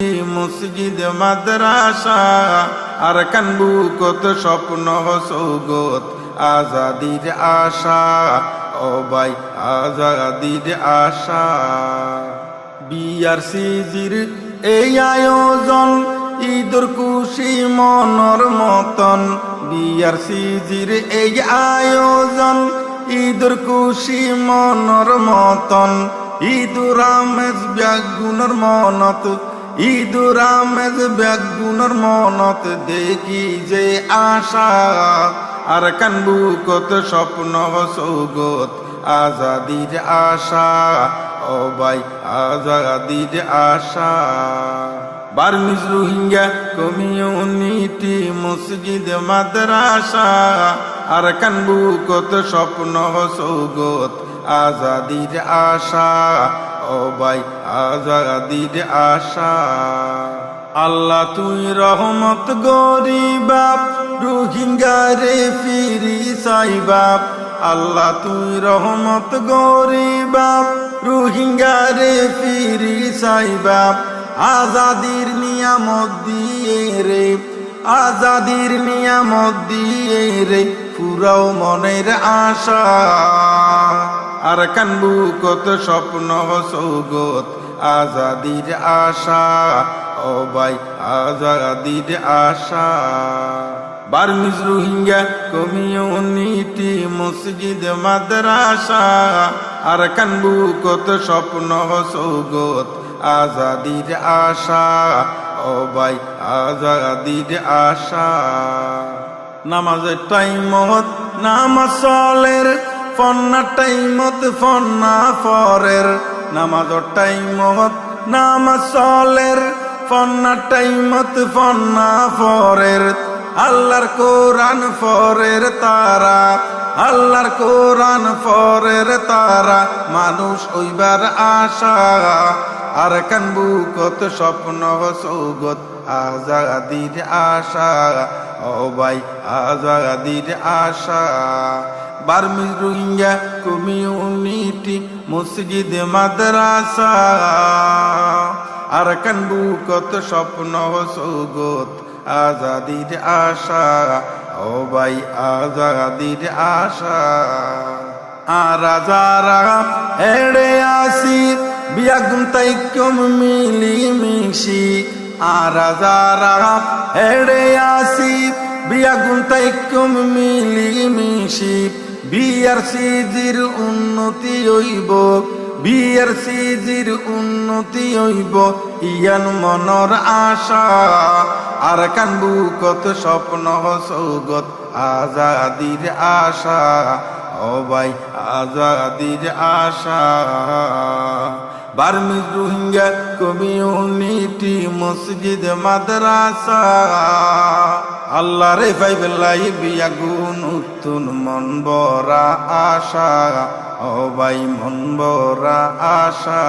মসজিদ মাদ্রাসা আর কানবু কত স্বপ্ন সৌগত আজাদির আশা ও ভাই আজাদির আশা বিআরসিজির এই আয়োজন ঈদের খুশি মনর মতন বিআরসিজির এই আয়োজন ঈদের খুশি মনর মতন ঈদুর আমেজ ব্যাগুনের মনত ঈদুর আমেজ ব্যাগুনের মনত দেখি যে আশা আর কানবু কত স্বপ্ন সৌগত আজাদির আশা ও ভাই আজাদির আশা বার্মিজ রোহিঙ্গা কমিউনিটি মসজিদ মাদ্রাসা আর কানবু কত স্বপ্ন সৌগত আজাদির আশা ও ভাই আজাদির আশা আল্লাহ তুই রহমত গরিবাপ রোহিঙ্গা রে ফিরি সাইবাপ আল্লাহ তুই রহমত গরিবাপ রোহিঙ্গা রে ফিরি সাইবাপ আজাদির নিয়ামত দিয়ে রে আজাদির নিয়ামত দিয়ে রে পুরাও মনের আশা আর কানবু কত স্বপ্ন সৌগত আজাদির আশা ও ভাই আজাদির আশা বার্মিজ রোহিঙ্গা কমিউনিটি মসজিদ মাদ্রাসা আর কানবু কত স্বপ্ন সৌগত আজাদির আশা ও ভাই আজাদির আশা নামাজের টাইমত নামাজ চলের ফন্না টাইমত ফন্না ফরের নামাজের টাইমত নামাজ চলের ফন্না টাইমত ফন্না ফরের আল্লাহর কোরআন ফরের তারা আল্লাহর কোরআন ফরের তারা মানুষ ওইবার আশা আর কানবু কত স্বপ্ন সৌগত আজাদির আশা ও ভাই আজাদির আশা বার্মিজ রোহিঙ্গা কমিউনিটি মসজিদ মাদ্রাসা আর কানবু কত স্বপ্ন সৌগত আজাদির আশা ও ভাই আজাদির আশা আর যারা এড়ে আসি বিয়াগুন তাইকম মিলি মিশি আর যারা এড়ে আসি বিয়াগুন তাইকম মিলি মিশি বিআরসিজির উন্নতি হইব বিআরসিজির উন্নতি হইব ইয়ান মনর আশা আর কানবু কত স্বপ্ন সৌগত আজাদির আশা ও ভাই আজাদির আশা বার্মিজ রোহিঙ্গা কমিউনিটি মসজিদ মাদ্রাসা আল্লাহ রে ভাইবেলাই বিয়াগুন উত্তুন মন বরা আশা ও ভাই মন বরা আশা।